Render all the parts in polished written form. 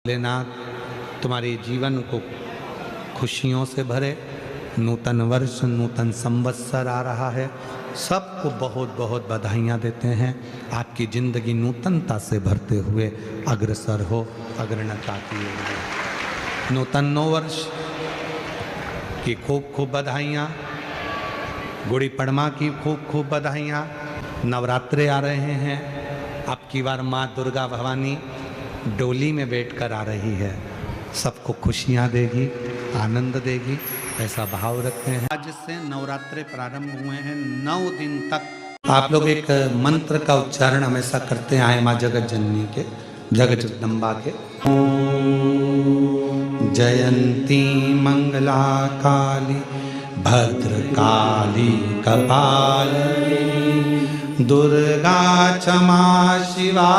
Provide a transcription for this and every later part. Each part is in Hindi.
भोलेनाथ तुम्हारे जीवन को खुशियों से भरे। नूतन वर्ष नूतन संवत्सर आ रहा है, सबको बहुत बहुत बधाइयाँ देते हैं। आपकी ज़िंदगी नूतनता से भरते हुए अग्रसर हो, अग्रणता किए हुए। नूतन नौ वर्ष की खूब खूब बधाइयाँ, गुड़ी पड़वा की खूब खूब बधाइयाँ। नवरात्रे आ रहे हैं, अब की बार माँ दुर्गा भवानी डोली में बैठकर आ रही है, सबको खुशियाँ देगी, आनंद देगी, ऐसा भाव रखते हैं। आज से नवरात्रे प्रारंभ हुए हैं, 9 दिन तक आप लोग एक मंत्र का उच्चारण हमेशा करते आए माँ जगत जननी के, जगत जगदम्बा के। जयंती मंगला काली भद्रकाली कपालिनी दुर्गा क्षमा शिवा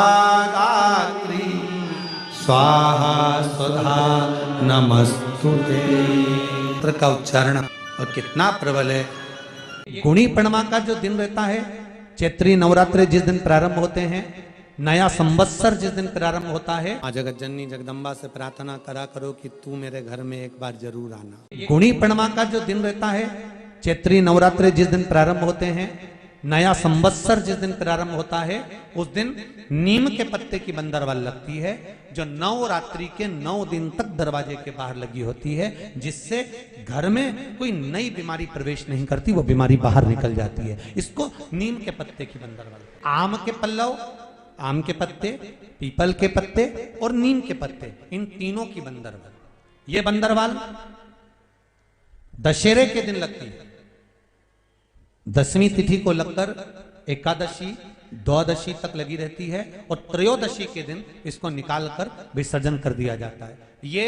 गात्री स्वाहा स्वधा नमस्तुते। मंत्र का उच्चारण और कितना प्रबल है। गुणी पड़वा का जो दिन रहता है, चैत्री नवरात्रे जिस दिन प्रारंभ होते हैं, नया संवत्सर जिस दिन प्रारंभ होता है, माँ जगत जननी जगदम्बा से प्रार्थना करा करो कि तू मेरे घर में एक बार जरूर आना। गुणी पड़वा का जो दिन रहता है, चैत्री नवरात्रे जिस दिन प्रारंभ होते हैं, नया संवत्सर जिस दिन प्रारंभ होता है, उस दिन नीम के पत्ते की बंदरवाल लगती है, जो नवरात्रि के 9 दिन तक दरवाजे के बाहर लगी होती है, जिससे घर में कोई नई बीमारी प्रवेश नहीं करती, वो बीमारी बाहर निकल जाती है। इसको नीम के पत्ते की बंदरवाल। आम के पल्लव, आम के पत्ते, पीपल के पत्ते और नीम के पत्ते, इन तीनों की बंदरवाल। ये बंदरवाल दशहरे के दिन लगती है। 10वीं तिथि को लगकर एकादशी द्वादशी तक लगी रहती है और त्रयोदशी के दिन इसको निकालकर विसर्जन कर दिया जाता है। ये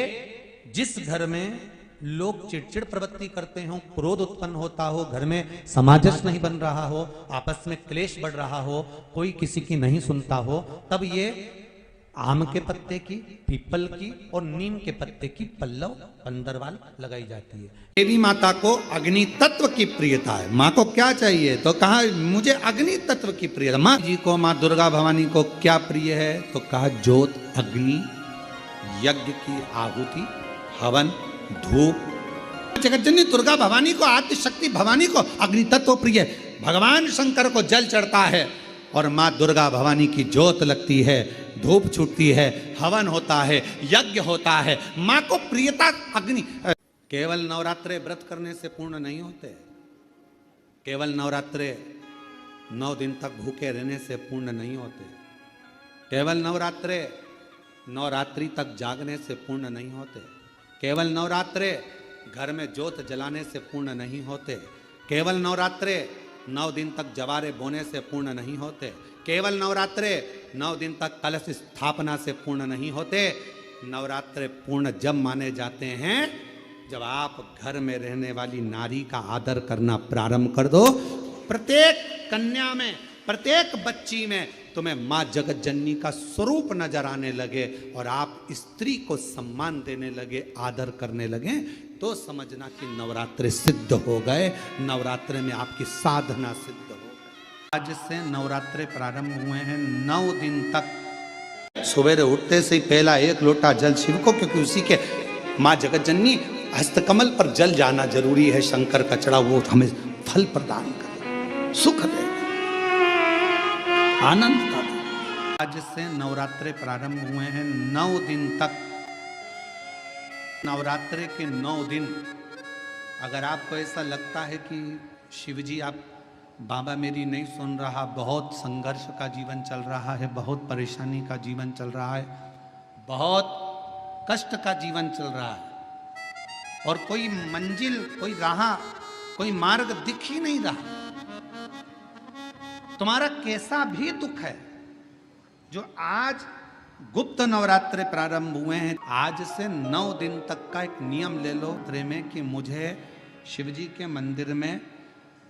जिस घर में लोग चिड़चिड़ प्रवृत्ति करते हो, क्रोध उत्पन्न होता हो, घर में सामंजस्य नहीं बन रहा हो, आपस में क्लेश बढ़ रहा हो, कोई किसी की नहीं सुनता हो, तब ये आम के पत्ते की, पीपल की और नीम के पत्ते की पल्लव बंदरवाल लगाई जाती है। देवी माता को अग्नि तत्व की प्रियता है। माँ को क्या चाहिए तो कहा मुझे अग्नि तत्व की प्रियता। माँ जी को, माँ दुर्गा भवानी को क्या प्रिय है तो कहा ज्योत, अग्नि, यज्ञ की आहुति, हवन, धूप। जगतजननी दुर्गा भवानी को, आद्य शक्ति भवानी को अग्नि तत्व प्रिय है। भगवान शंकर को जल चढ़ता है और माँ दुर्गा भवानी की ज्योत लगती है, धूप छूटती है, हवन होता है, यज्ञ होता है। माँ को प्रियता अग्नि। केवल नवरात्रे व्रत करने से पूर्ण नहीं होते, केवल नवरात्रे 9 दिन तक भूखे रहने से पूर्ण नहीं होते, केवल नवरात्रे नवरात्रि तक जागने से पूर्ण नहीं होते, केवल नवरात्रे घर में ज्योत जलाने से पूर्ण नहीं होते, केवल नवरात्रे 9 दिन तक जवारे बोने से पूर्ण नहीं होते, केवल नवरात्रे 9 दिन तक कलश स्थापना से पूर्ण नहीं होते। नवरात्रे पूर्ण जब माने जाते हैं जब आप घर में रहने वाली नारी का आदर करना प्रारंभ कर दो। प्रत्येक कन्या में, प्रत्येक बच्ची में तुम्हें माँ जगत जननी का स्वरूप नजर आने लगे और आप स्त्री को सम्मान देने लगे, आदर करने लगे, तो समझना कि नवरात्रे सिद्ध हो गए, नवरात्रे में आपकी साधना सिद्ध हो गई। आज से नवरात्रे प्रारंभ हुए हैं, 9 दिन तक सवेरे उठते से ही पहला 1 लोटा जल शिव को, क्योंकि उसी के माँ जगत जननी हस्तकमल पर जल जाना जरूरी है। शंकर का चढ़ा वो हमें फल प्रदान करे, सुख दे, आनंद का दे। आज से नवरात्रे प्रारंभ हुए हैं, 9 दिन तक। नवरात्रे के 9 दिन अगर आपको ऐसा लगता है कि शिवजी आप बाबा मेरी नहीं सुन रहा, बहुत संघर्ष का जीवन चल रहा है, बहुत परेशानी का जीवन चल रहा है, बहुत कष्ट का जीवन चल रहा है और कोई मंजिल, कोई राह, कोई मार्ग दिख ही नहीं रहा, तुम्हारा कैसा भी दुख है, जो आज गुप्त नवरात्रे प्रारंभ हुए हैं, आज से 9 दिन तक का एक नियम ले लो में कि मुझे शिवजी के मंदिर में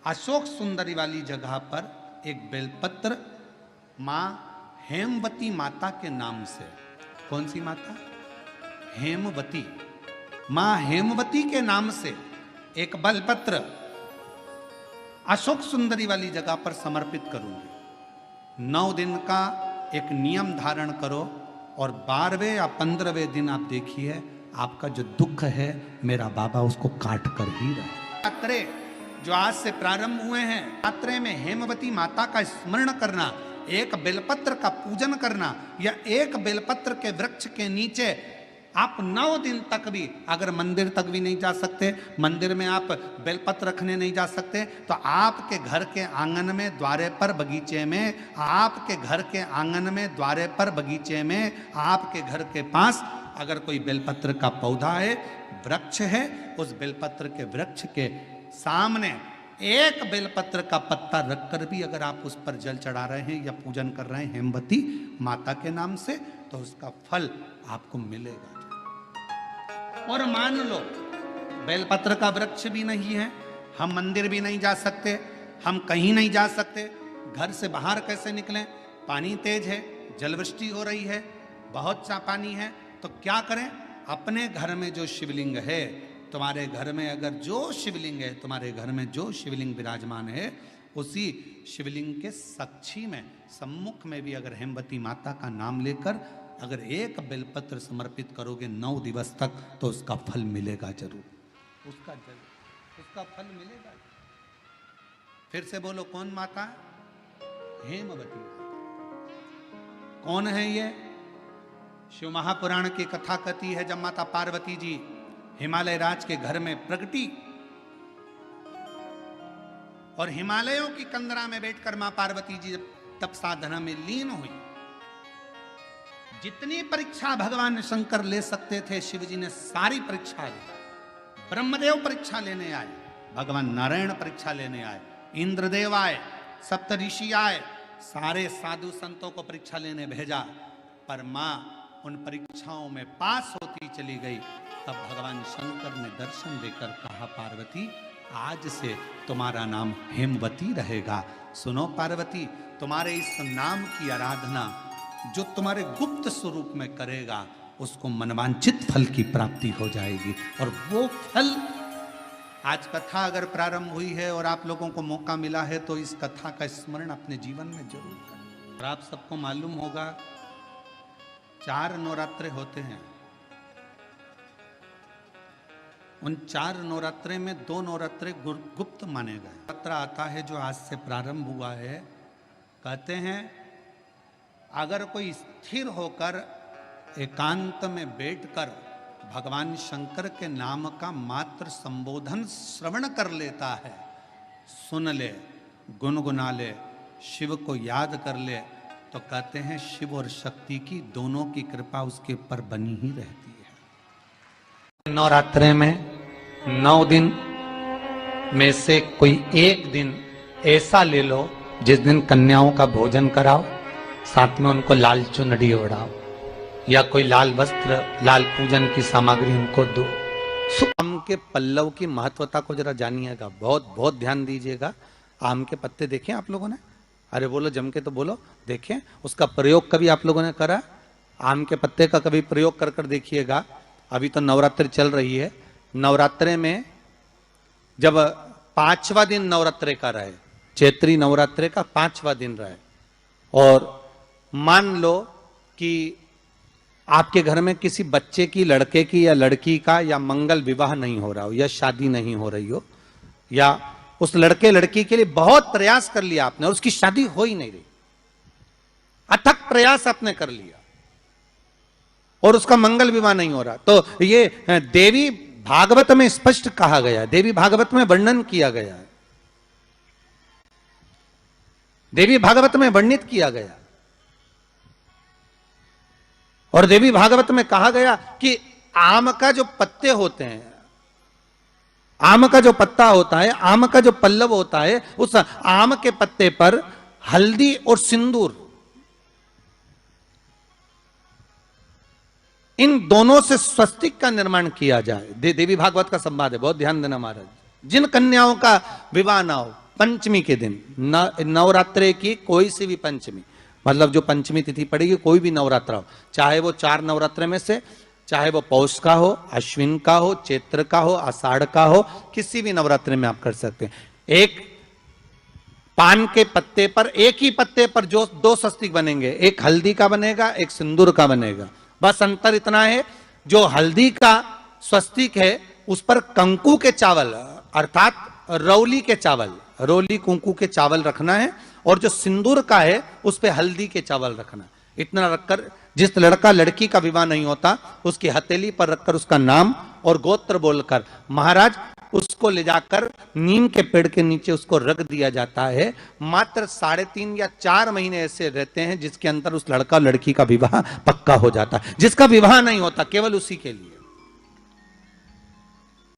अशोक सुंदरी वाली जगह पर एक बेलपत्र माँ हेमवती माता के नाम से। कौन सी माता? हेमवती। माँ हेमवती के नाम से एक बेलपत्र अशोक सुंदरी वाली जगह पर समर्पित करूंगी। 9 दिन का एक नियम धारण करो और 12वें या 15वें दिन आप देखिए आपका जो दुख है मेरा बाबा उसको काट कर ही रहा। यात्रे जो आज से प्रारंभ हुए हैं, यात्रे में हेमवती माता का स्मरण करना, एक बेलपत्र का पूजन करना, या एक बेलपत्र के वृक्ष के नीचे आप 9 दिन तक भी, अगर मंदिर तक भी नहीं जा सकते, मंदिर में आप बेलपत्र रखने नहीं जा सकते, तो आपके घर के आंगन में द्वारे पर बगीचे में, आपके घर के आंगन में द्वारे पर बगीचे में, आपके घर के पास अगर कोई बेलपत्र का पौधा है, वृक्ष है, उस बेलपत्र के वृक्ष के सामने एक बेलपत्र का पत्ता रखकर भी अगर आप उस पर जल चढ़ा रहे हैं या पूजन कर रहे हैं हेमवती माता के नाम से, तो उसका फल आपको मिलेगा। और मान लो बेलपत्र का वृक्ष भी नहीं है, हम मंदिर भी नहीं जा सकते, हम कहीं नहीं जा सकते, घर से बाहर कैसे निकलें, पानी तेज है, जलवृष्टि हो रही है, बहुत सा पानी है, तो क्या करें? अपने घर में जो शिवलिंग है, तुम्हारे घर में अगर जो शिवलिंग है, तुम्हारे घर में जो शिवलिंग विराजमान है, उसी शिवलिंग के साक्षी में, सम्मुख में भी अगर हेमवती माता का नाम लेकर अगर एक बेलपत्र समर्पित करोगे 9 दिवस तक, तो उसका फल मिलेगा जरूर, उसका फल मिलेगा। फिर से बोलो, कौन माता? हेमवती। कौन है ये? शिव महापुराण की कथा कहती है, जब माता पार्वती जी हिमालय राज के घर में प्रगटी और हिमालयों की कंदरा में बैठकर मां पार्वती जी तप साधना में लीन हुई, जितनी परीक्षा भगवान शंकर ले सकते थे शिव जी ने सारी परीक्षा ली। ब्रह्मदेव परीक्षा लेने आए, भगवान नारायण परीक्षा लेने आए, इंद्रदेव आए, सप्तऋषि आए, सारे साधु संतों को परीक्षा लेने भेजा, पर मां उन परीक्षाओं में पास होती चली गई। तब भगवान शंकर ने दर्शन देकर कहा, पार्वती आज से तुम्हारा नाम हेमवती रहेगा। सुनो पार्वती, तुम्हारे इस नाम की आराधना जो तुम्हारे गुप्त स्वरूप में करेगा, उसको मनवांछित फल की प्राप्ति हो जाएगी। और वो फल, आज कथा अगर प्रारंभ हुई है और आप लोगों को मौका मिला है, तो इस कथा का स्मरण अपने जीवन में जरूर करें। और आप सबको मालूम होगा 4 नवरात्रे होते हैं, उन 4 नवरात्रे में 2 नवरात्रे गुप्त माने गए। नवरात्र आता है जो आज से प्रारंभ हुआ है, कहते हैं अगर कोई स्थिर होकर एकांत में बैठकर भगवान शंकर के नाम का मात्र संबोधन श्रवण कर लेता है, सुन ले, गुनगुना ले, शिव को याद कर ले, तो कहते हैं शिव और शक्ति की दोनों की कृपा उसके ऊपर बनी ही रहती है। नवरात्रे में 9 दिन में से कोई एक दिन ऐसा ले लो जिस दिन कन्याओं का भोजन कराओ, साथ में उनको लाल चुनरी ओढ़ाओ, या कोई लाल वस्त्र, लाल पूजन की सामग्री उनको दो। आम के पल्लव की महत्वता को जरा जानिएगा, बहुत बहुत ध्यान दीजिएगा। आम के पत्ते देखे आप लोगों ने? अरे बोलो, जम के तो बोलो। देखें, उसका प्रयोग कभी आप लोगों ने करा? आम के पत्ते का कभी प्रयोग कर देखिएगा। अभी तो नवरात्रि चल रही है, नवरात्रे में जब 5वां दिन नवरात्रे का रहे, चैत्री नवरात्रे का 5वां दिन रहे, और मान लो कि आपके घर में किसी बच्चे की, लड़के की या लड़की का या मंगल विवाह नहीं हो रहा हो, या शादी नहीं हो रही हो, या उस लड़के लड़की के लिए बहुत प्रयास कर लिया आपने और उसकी शादी हो ही नहीं रही, अथक प्रयास आपने कर लिया और उसका मंगल विवाह नहीं हो रहा, तो ये देवी भागवत में स्पष्ट कहा गया है, देवी भागवत में वर्णन किया गया है, देवी भागवत में वर्णित किया गया। और देवी भागवत में कहा गया कि आम का जो पत्ते होते हैं, आम का जो पत्ता होता है, आम का जो पल्लव होता है, उस आम के पत्ते पर हल्दी और सिंदूर, इन दोनों से स्वस्तिक का निर्माण किया जाए। देवी भागवत का संवाद है, बहुत ध्यान देना महाराज। जिन कन्याओं का विवाह ना हो पंचमी के दिन, नवरात्रे की कोई सी भी पंचमी, मतलब जो पंचमी तिथि पड़ेगी, कोई भी नवरात्र हो, चाहे वो 4 नवरात्रे में से, चाहे वो पौष का हो, अश्विन का हो, चैत्र का हो, आषाढ़ का हो, किसी भी नवरात्रि में आप कर सकते हैं। एक पान के पत्ते पर, एक ही पत्ते पर जो दो स्वस्तिक बनेंगे, एक हल्दी का बनेगा, एक सिंदूर का बनेगा। बस अंतर इतना है, जो हल्दी का स्वस्तिक है उस पर कंकु के चावल अर्थात रौली के चावल, रोली कुंकू के चावल रखना है, और जो सिंदूर का है उस पे हल्दी के चावल रखना। इतना रखकर जिस लड़का लड़की का विवाह नहीं होता उसकी हथेली पर रखकर उसका नाम और गोत्र बोलकर महाराज उसको ले जाकर नीम के पेड़ के नीचे उसको रख दिया जाता है। मात्र 3.5 या 4 महीने ऐसे रहते हैं जिसके अंदर उस लड़का लड़की का विवाह पक्का हो जाता है। जिसका विवाह नहीं होता केवल उसी के लिए,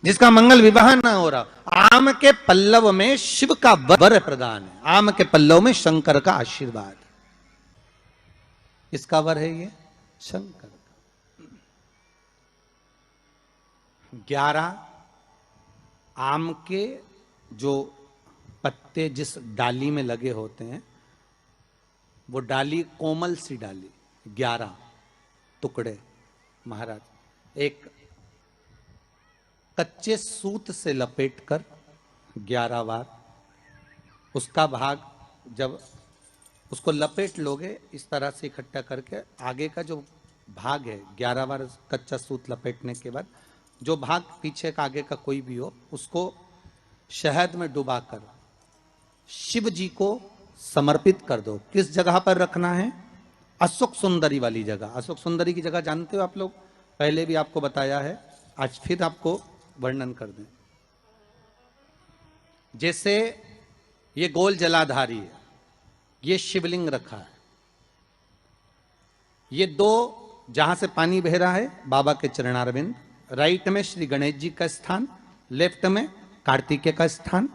जिसका मंगल विवाह ना हो रहा, आम के पल्लव में शिव का वर प्रदान है, आम के पल्लव में शंकर का आशीर्वाद। इसका वर है ये शंकर का। 11 आम के जो पत्ते जिस डाली में लगे होते हैं वो डाली कोमल सी डाली, 11 टुकड़े महाराज एक कच्चे सूत से लपेटकर 11 बार उसका भाग, जब उसको लपेट लोगे इस तरह से इकट्ठा करके, आगे का जो भाग है 11 बार कच्चा सूत लपेटने के बाद जो भाग पीछे का आगे का कोई भी हो उसको शहद में डुबाकर शिव जी को समर्पित कर दो। किस जगह पर रखना है? अशोक सुंदरी वाली जगह। अशोक सुंदरी की जगह जानते हो आप लोग, पहले भी आपको बताया है, आज फिर आपको वर्णन कर दें। जैसे ये गोल जलाधारी है, ये शिवलिंग रखा है, ये 2 जहां से पानी बह रहा है बाबा के चरणारविंद, राइट में श्री गणेश जी का स्थान, लेफ्ट में कार्तिकेय का स्थान,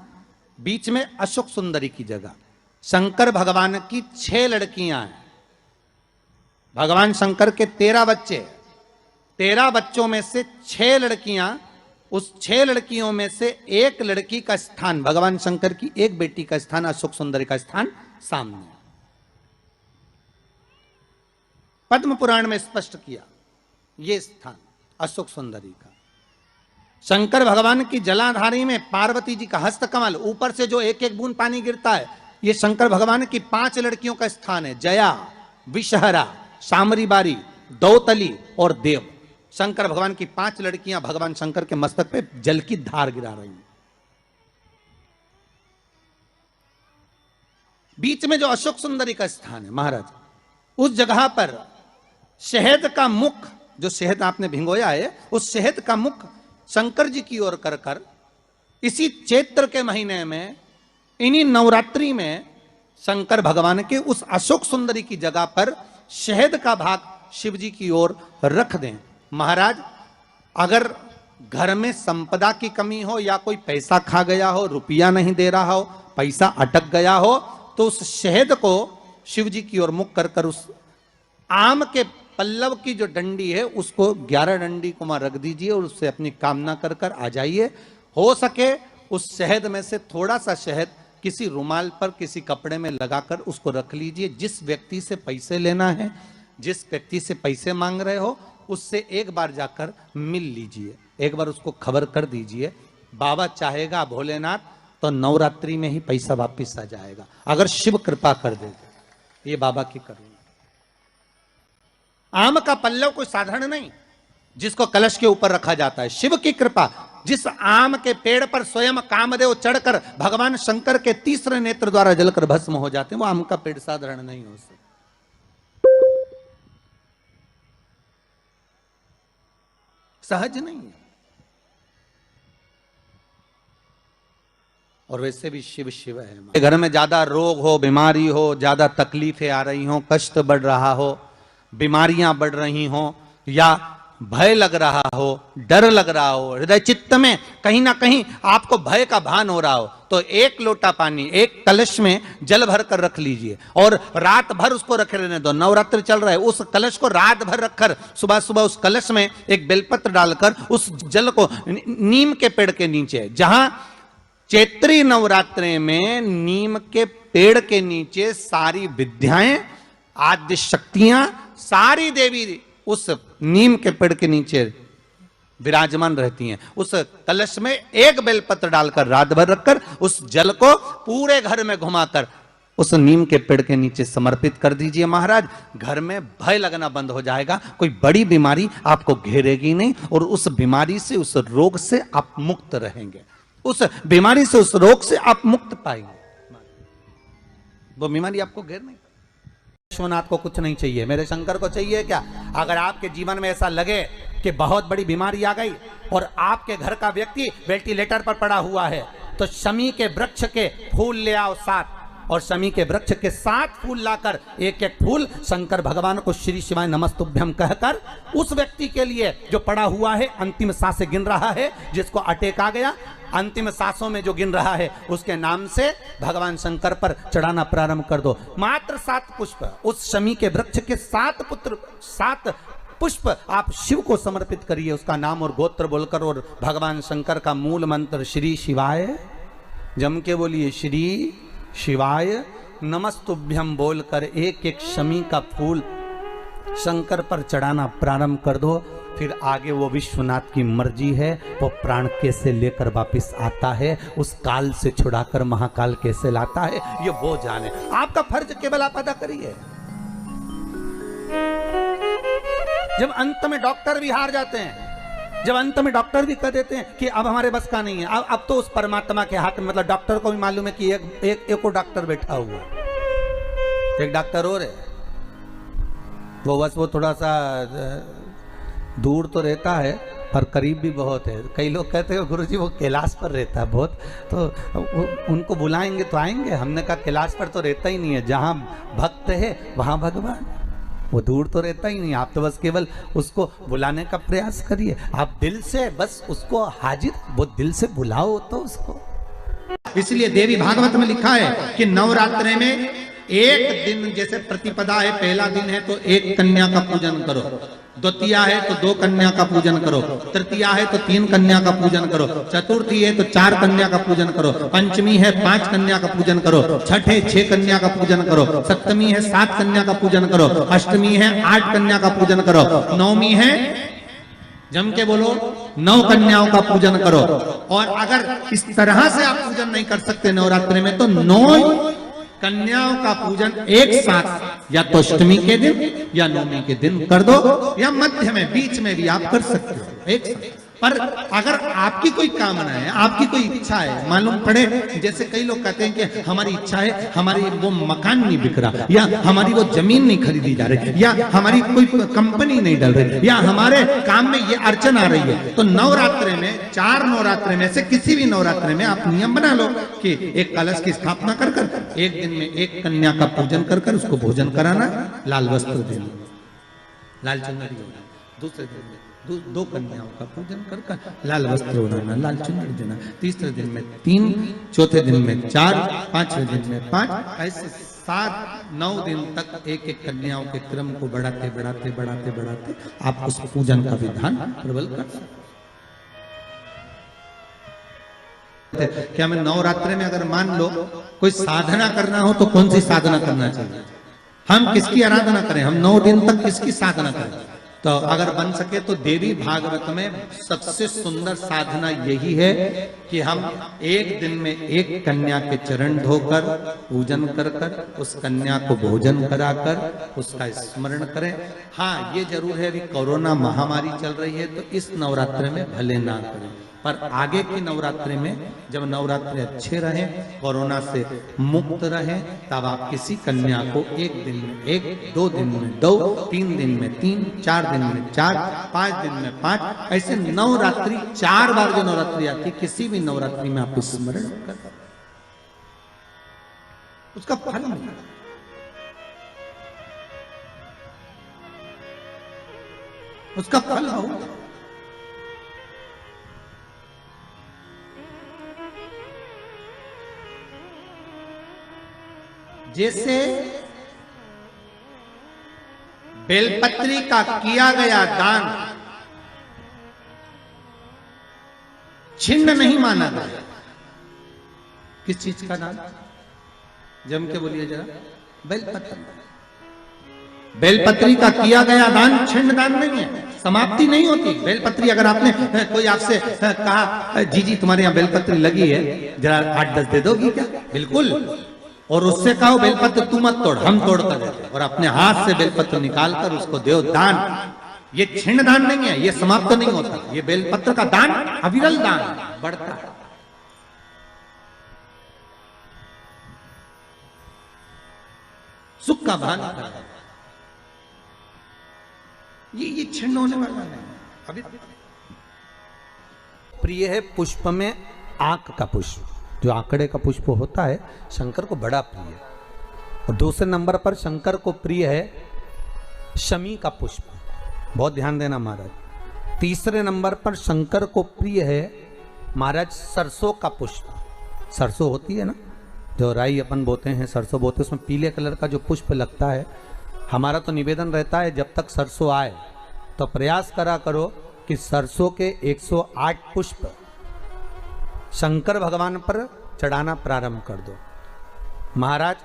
बीच में अशोक सुंदरी की जगह। शंकर भगवान की 6 लड़कियां हैं। भगवान शंकर के 13 बच्चे, 13 बच्चों में से 6 लड़कियां, उस 6 लड़कियों में से एक लड़की का स्थान, भगवान शंकर की एक बेटी का स्थान, अशोक सुंदरी का स्थान सामने पद्म पुराण में स्पष्ट किया। यह स्थान अशोक सुंदरी का। शंकर भगवान की जलाधारी में पार्वती जी का हस्तकमल, ऊपर से जो एक एक बूंद पानी गिरता है, यह शंकर भगवान की 5 लड़कियों का स्थान है, जया, विषहरा, सामरी बारी, दौतली और देव। शंकर भगवान की 5 लड़कियां भगवान शंकर के मस्तक पे जल की धार गिरा रही हैं। बीच में जो अशोक सुंदरी का स्थान है महाराज, उस जगह पर शहद का मुख, जो शहद आपने भिंगोया है, उस शहद का मुख शंकर जी की ओर कर कर इसी चैत्र के महीने में, इन्हीं नवरात्रि में शंकर भगवान के उस अशोक सुंदरी की जगह पर शहद का भाग शिव जी की ओर रख दें। महाराज अगर घर में संपदा की कमी हो या कोई पैसा खा गया हो, रुपया नहीं दे रहा हो, पैसा अटक गया हो, तो उस शहद को शिव जी की ओर मुख कर कर उस आम के पल्लव की जो डंडी है उसको 11 डंडी को वहां रख दीजिए और उससे अपनी कामना कर कर आ जाइए। हो सके उस शहद में से थोड़ा सा शहद किसी रुमाल पर, किसी कपड़े में लगाकर उसको रख लीजिए। जिस व्यक्ति से पैसे लेना है, जिस व्यक्ति से पैसे मांग रहे हो, उससे एक बार जाकर मिल लीजिए, एक बार उसको खबर कर दीजिए। बाबा चाहेगा भोलेनाथ तो नवरात्रि में ही पैसा वापिस आ जाएगा, अगर शिव कृपा कर देगा। ये बाबा की करुणा। आम का पल्लव कोई साधारण नहीं जिसको कलश के ऊपर रखा जाता है, शिव की कृपा। जिस आम के पेड़ पर स्वयं कामदेव चढ़कर भगवान शंकर के तीसरे नेत्र द्वारा जलकर भस्म हो जाते हैं, वो आम का पेड़ साधारण नहीं हो सकता। सहज नहीं है। और वैसे भी शिव शिव है। घर में ज्यादा रोग हो, बीमारी हो, ज्यादा तकलीफें आ रही हो, कष्ट बढ़ रहा हो, बीमारियां बढ़ रही हो, या भय लग रहा हो, डर लग रहा हो, हृदय चित्त में कहीं ना कहीं आपको भय का भान हो रहा हो, तो 1 लोटा पानी, एक कलश में जल भर कर रख लीजिए और रात भर उसको रखे रहने दो। नवरात्र चल रहा है, उस कलश को रात भर रखकर सुबह सुबह उस कलश में एक बेलपत्र डालकर उस जल को नीम के पेड़ के नीचे, जहां चैत्री नवरात्रि में नीम के पेड़ के नीचे सारी विद्याएं, आद्य शक्तियां, सारी देवी उस नीम के पेड़ के नीचे विराजमान रहती हैं। उस कलश में एक बेलपत्र डालकर रात भर रखकर उस जल को पूरे घर में घुमाकर उस नीम के पेड़ के नीचे समर्पित कर दीजिए महाराज। घर में भय लगना बंद हो जाएगा, कोई बड़ी बीमारी आपको घेरेगी नहीं और उस बीमारी से, उस रोग से आप मुक्त रहेंगे। उस बीमारी से, उस रोग से आप मुक्त पाएंगे। वो बीमारी आपको घेर नहीं। विश्वनाथ को कुछ नहीं चाहिए, मेरे शंकर को चाहिए क्या? अगर आपके जीवन में ऐसा लगे कि बहुत बड़ी बीमारी आ गई और आपके घर का व्यक्ति वेंटिलेटर पर पड़ा हुआ है, तो शमी के वृक्ष के फूल ले आओ 7, और शमी के वृक्ष के 7 फूल लाकर एक एक फूल शंकर भगवान को श्री शिवाय नमस्तुभ्यम कहकर उस व्यक्ति के लिए जो पड़ा हुआ है, अंतिम सांसें गिन रहा है, जिसको अटैक आ गया, अंतिम सांसों में जो गिन रहा है, उसके नाम से भगवान शंकर पर चढ़ाना प्रारंभ कर दो। मात्र 7 पुष्प उस शमी के वृक्ष के 7 पुष्प आप शिव को समर्पित करिए, उसका नाम और गोत्र बोलकर, और भगवान शंकर का मूल मंत्र श्री शिवाय, जम के बोलिए श्री शिवाय नमस्तुभ्यम बोलकर एक एक शमी का फूल शंकर पर चढ़ाना प्रारंभ कर दो। फिर आगे वो विश्वनाथ की मर्जी है, वो प्राण कैसे लेकर वापिस आता है, उस काल से छुड़ाकर महाकाल कैसे लाता है, ये वो जाने। आपका फर्ज केवल आप अदा करिए। जब अंत में डॉक्टर भी हार जाते हैं, जब अंत में डॉक्टर भी कह देते हैं कि अब हमारे बस का नहीं है, अब तो उस परमात्मा के हाथ में, मतलब डॉक्टर को भी मालूम है कि एक डॉक्टर बैठा हुआ, एक डॉक्टर और है, वो बस वो थोड़ा सा दूर तो रहता है पर करीब भी बहुत है। कई लोग कहते हैं गुरुजी वो कैलाश पर रहता है बहुत, तो उनको बुलाएंगे तो आएंगे। हमने कहा कैलाश पर तो रहता ही नहीं है, जहाँ भक्त है वहाँ भगवान, वो दूर तो रहता ही नहीं। आप तो बस केवल उसको बुलाने का प्रयास करिए, आप दिल से बस उसको हाजिर, वो दिल से बुलाओ तो उसको। इसलिए देवी भागवत में लिखा है कि नवरात्रि में एक दिन, जैसे प्रतिपदा है, पहला दिन है तो एक कन्या का पूजन करो, द्वितीया है तो 2 कन्या का पूजन करो, तृतीया है तो 3 कन्या का पूजन करो, चतुर्थी है तो 4 कन्या का पूजन करो, पंचमी है 5 कन्या का पूजन करो, छठ है 6 कन्या का पूजन करो, सप्तमी है 7 कन्या का पूजन करो, अष्टमी है 8 कन्या का पूजन करो, नवमी है, जम के बोलो, 9 कन्याओं का पूजन करो। और अगर इस तरह से आप पूजन नहीं कर सकते नवरात्रि में, तो 9 कन्याओं का पूजन एक साथ, या तो अष्टमी के दिन या नवमी के दिन कर दो, या मध्य में, बीच में भी आप कर सकते हो एक साथ। पर अगर आपकी कोई कामना है, आपकी कोई इच्छा है, मालूम पड़े, जैसे कई लोग कहते हैं कि हमारी इच्छा है, हमारी वो मकान नहीं बिक रहा, या हमारी वो जमीन नहीं खरीदी जा रही, या हमारी कोई कंपनी नहीं डल रही, या हमारे काम में ये अड़चन आ रही है, तो नवरात्रि में, 4 नवरात्रि में से किसी भी नवरात्रि में आप नियम बना लो कि एक कलश की स्थापना कर कर एक दिन में एक कन्या का पूजन कर कर उसको भोजन कराना, लाल वस्त्र देना, लाल चुनरी देना, दूसरे दिन में 2 कन्याओं का पूजन कर कर लाल वस्त्र ओढ़ाना, लाल चुनरी देना, तीसरे दिन में 3, चौथे दिन में 4, 5वें दिन में 5, ऐसे 7-9 दिन तक एक एक कन्याओं के क्रम को बढ़ाते बढ़ाते बढ़ाते बढ़ाते आप उस पूजन का विधान प्रबल कर सकते। क्या मैं नवरात्रि में अगर मान लो कोई साधना करना हो तो कौन सी साधना करना चाहिए? हम किसकी आराधना करें? हम 9 दिन तक किसकी साधना करें? तो अगर बन सके तो देवी भागवत में सबसे सुंदर साधना यही है कि हम एक दिन में एक कन्या के चरण धोकर पूजन कर कर उस कन्या को भोजन कराकर उसका स्मरण करें। हाँ, ये जरूर है, अभी कोरोना महामारी चल रही है तो इस नवरात्रि में भले ना करें, पर आगे की नवरात्रि में जब नवरात्रि अच्छे रहें, कोरोना से मुक्त रहें, तब आप किसी कन्या को एक दिन में 1, 2 दिन में 2, 3 दिन में 3, 4 दिन में 4, 5 दिन में 5, ऐसे नवरात्रि 4 बार जो नवरात्रि आती, किसी भी नवरात्रि में आप स्मरण कर उसका फल मिलेगा। उसका फल होगा। जैसे बेलपत्री का किया गया दान छिन्न नहीं माना गया। किस चीज का दान? जम के बोलिए जरा। बेलपत्री। बेलपत्री का किया गया दान छिन्न दान नहीं है। समाप्ति नहीं होती। बेलपत्री अगर आपने कोई आपसे कहा जी तुम्हारे यहाँ बेलपत्री लगी है, जरा 8-10 दे दोगी क्या? बिल्कुल। और उससे कहो बेलपत्र तू मत तोड़, हम तोड़ कर देते, और अपने हाथ से बेलपत्र निकाल कर उसको दो दान। ये छिन्न दान नहीं है, ये समाप्त नहीं होता। ये बेलपत्र का दान अविरल दान बढ़ता है। सुख का भान ये छिन्न होने वाला नहीं। अभी प्रिय है पुष्प में आंक का पुष्प, जो आंकड़े का पुष्प होता है शंकर को बड़ा प्रिय है। और दूसरे नंबर पर शंकर को प्रिय है शमी का पुष्प, बहुत ध्यान देना महाराज। तीसरे नंबर पर शंकर को प्रिय है महाराज सरसों का पुष्प। सरसों होती है ना, जो राई अपन बोते हैं, सरसों बोते हैं, उसमें पीले कलर का जो पुष्प लगता है। हमारा तो निवेदन रहता है जब तक सरसों आए तो प्रयास करा करो कि सरसों के 108 पुष्प शंकर भगवान पर चढ़ाना प्रारंभ कर दो। महाराज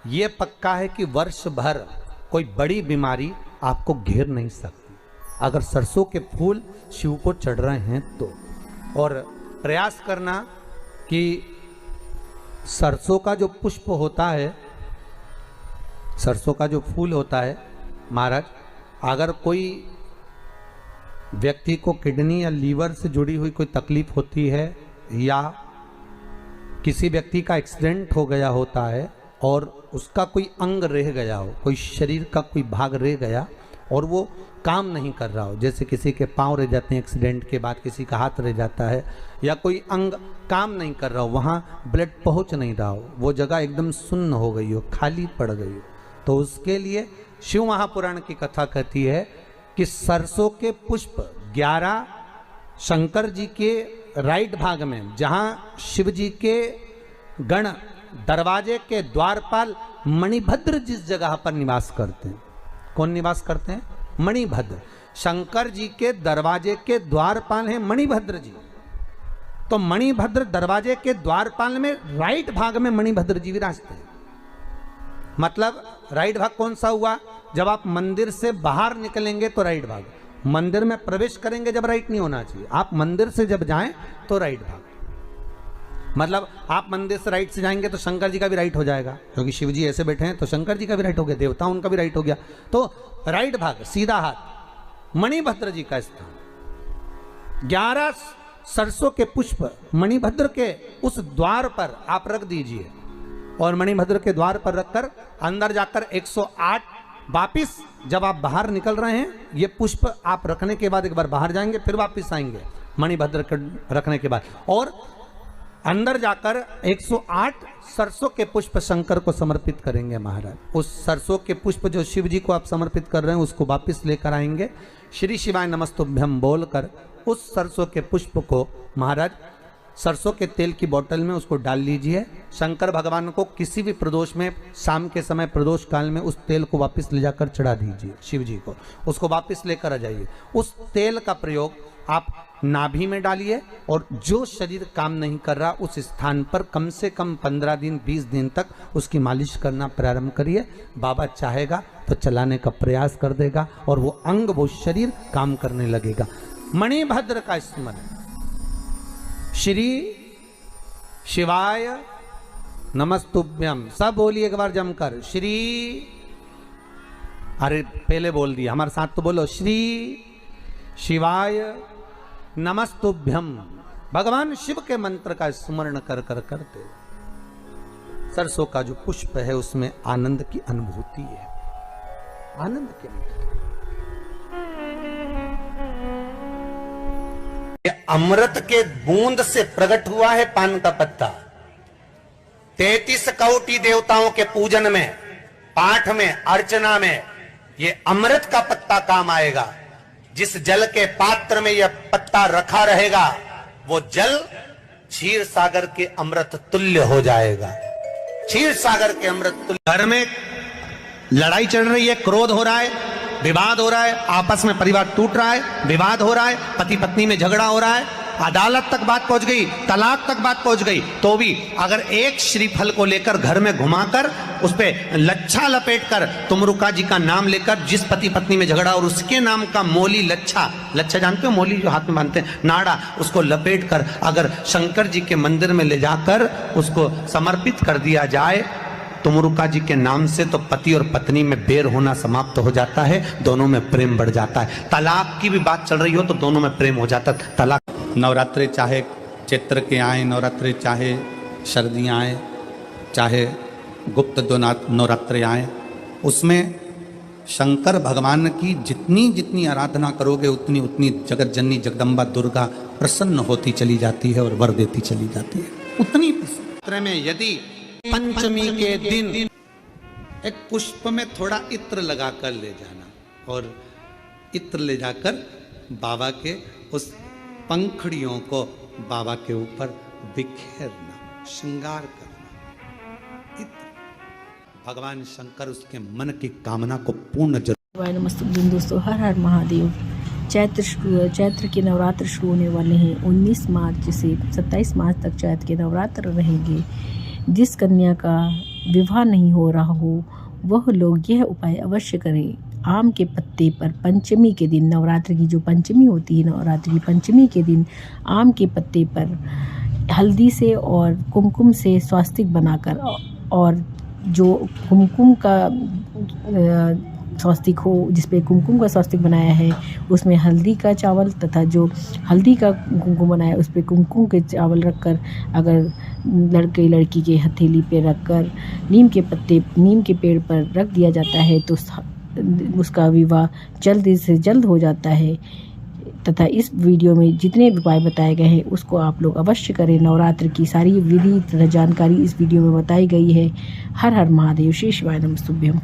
ये पक्का है कि वर्ष भर कोई बड़ी बीमारी आपको घेर नहीं सकती अगर सरसों के फूल शिव को चढ़ रहे हैं तो। और प्रयास करना कि सरसों का जो पुष्प होता है, सरसों का जो फूल होता है महाराज, अगर कोई व्यक्ति को किडनी या लीवर से जुड़ी हुई कोई तकलीफ होती है, या किसी व्यक्ति का एक्सीडेंट हो गया होता है और उसका कोई अंग रह गया हो, कोई शरीर का कोई भाग रह गया और वो काम नहीं कर रहा हो, जैसे किसी के पांव रह जाते हैं एक्सीडेंट के बाद, किसी का हाथ रह जाता है, या कोई अंग काम नहीं कर रहा हो, वहाँ ब्लड पहुँच नहीं रहा हो, वो जगह एकदम सुन्न हो गई हो, खाली पड़ गई हो, तो उसके लिए शिव महापुराण की कथा कहती है कि सरसों के पुष्प 11 शंकर जी के राइट भाग में, जहाँ शिव जी के गण दरवाजे के द्वारपाल मणिभद्र जिस जगह पर निवास करते हैं, कौन निवास करते हैं? मणिभद्र। शंकर जी के दरवाजे के द्वारपाल हैं मणिभद्र जी। तो मणिभद्र दरवाजे के द्वारपाल में राइट भाग में मणिभद्र जी विराजते हैं। मतलब राइट भाग कौन सा हुआ? जब आप मंदिर से बाहर निकलेंगे तो राइट भाग, मंदिर में प्रवेश करेंगे जब राइट नहीं होना चाहिए, आप मंदिर से जब जाएं तो राइट भाग। मतलब आप मंदिर से राइट से जाएंगे तो शंकर जी का भी राइट हो जाएगा, क्योंकि शिव जी ऐसे बैठे हैं तो शंकर जी का भी राइट हो गया, देवता उनका भी राइट हो गया, तो राइट भाग सीधा हाथ मणिभद्र जी का स्थान। 11 सरसों के पुष्प मणिभद्र के उस द्वार पर आप रख दीजिए, और मणिभद्र के द्वार पर रखकर अंदर जाकर 108 वापिस जब आप बाहर निकल रहे हैं, ये पुष्प आप रखने के बाद एक बार बाहर जाएंगे, फिर वापिस आएंगे मणिभद्र के रखने के बाद, और अंदर जाकर 108 सरसों के पुष्प शंकर को समर्पित करेंगे महाराज। उस सरसों के पुष्प जो शिव जी को आप समर्पित कर रहे हैं उसको वापिस लेकर आएंगे, श्री शिवाय नमस्तुभ्यम बोलकर उस सरसों के पुष्प को महाराज सरसों के तेल की बोतल में उसको डाल लीजिए। शंकर भगवान को किसी भी प्रदोष में, शाम के समय प्रदोष काल में उस तेल को वापस ले जाकर चढ़ा दीजिए शिव जी को, उसको वापस लेकर आ जाइए। उस तेल का प्रयोग आप नाभि में डालिए, और जो शरीर काम नहीं कर रहा उस स्थान पर कम से कम 15 दिन 20 दिन तक उसकी मालिश करना प्रारंभ करिए। बाबा चाहेगा तो चलाने का प्रयास कर देगा और वो अंग, वो शरीर काम करने लगेगा। मणिभद्र का स्मरण, श्री शिवाय नमस्तुभ्यम, सब बोलिए एक बार जमकर, श्री, अरे पहले बोल दिया, हमारे साथ तो बोलो, श्री शिवाय नमस्तुभ्यम। भगवान शिव के मंत्र का स्मरण कर कर करते सरसों का जो पुष्प है उसमें आनंद की अनुभूति है, आनंद की अनुभूति। अमृत के बूंद से प्रकट हुआ है पान का पत्ता। 33 करोड़ देवताओं के पूजन में, पाठ में, अर्चना में ये अमृत का पत्ता काम आएगा। जिस जल के पात्र में यह पत्ता रखा रहेगा वो जल क्षीर सागर के अमृत तुल्य हो जाएगा, क्षीर सागर के अमृत तुल्य। घर में लड़ाई चल रही है, क्रोध हो रहा है, विवाद हो रहा है, आपस में परिवार टूट रहा है, विवाद हो रहा है, पति पत्नी में झगड़ा हो रहा है, अदालत तक बात पहुंच गई, तलाक तक बात पहुंच गई, तो भी अगर एक श्रीफल को लेकर घर में घुमाकर उस पे लच्छा लपेटकर तुमरुका जी का नाम लेकर जिस पति पत्नी में झगड़ा और उसके नाम का मोली लच्छा, लच्छा जानते हो मोली जो हाथ में बांधते हैं, नाड़ा, उसको लपेटकर अगर शंकर जी के मंदिर में ले जाकर उसको समर्पित कर दिया जाए तुमरुका जी के नाम से, तो पति और पत्नी में बैर होना समाप्त हो जाता है, दोनों में प्रेम बढ़ जाता है। तलाक की भी बात चल रही हो तो दोनों में प्रेम हो जाता है। तलाक नवरात्रे चाहे चैत्र के आए नवरात्रे, चाहे सर्दियाँ आए, चाहे गुप्त नवरात्रे आए, उसमें शंकर भगवान की जितनी जितनी आराधना करोगे उतनी उतनी जगत जननी जगदम्बा दुर्गा प्रसन्न होती चली जाती है और वर देती चली जाती है। उतनी पत्र में यदि पंचमी के दिन एक पुष्प में थोड़ा इत्र लगाकर ले जाना और इत्र ले जाकर बाबा के उस पंखड़ियों को बाबा के ऊपर बिखेरना, श्रृंगार करना। इत्र भगवान शंकर उसके मन की कामना को पूर्ण नमस्ते दोस्तों, हर हर महादेव। चैत्र के नवरात्र शुरू होने वाले हैं 19 मार्च से 27 मार्च तक चैत्र के नवरात्र रहेंगे। जिस कन्या का विवाह नहीं हो रहा हो वह लोग यह उपाय अवश्य करें। आम के पत्ते पर पंचमी के दिन, नवरात्र की जो पंचमी होती है, नवरात्र की पंचमी के दिन आम के पत्ते पर हल्दी से और कुमकुम से स्वास्तिक बनाकर, और जो कुमकुम का स्वास्तिक हो, जिस पे कुमकुम का स्वास्तिक बनाया है उसमें हल्दी का चावल तथा जो हल्दी का कुमकुम बनाया है उस पे कुमकुम के चावल रखकर, अगर लड़के लड़की के हथेली पे रखकर नीम के पेड़ पर रख दिया जाता है तो उसका विवाह जल्द से जल्द हो जाता है। तथा इस वीडियो में जितने उपाय बताए गए हैं उसको आप लोग अवश्य करें। नवरात्र की सारी विधि तथा जानकारी इस वीडियो में बताई गई है। हर हर महादेव। श्री शिवाय नमस्तुभ्यम।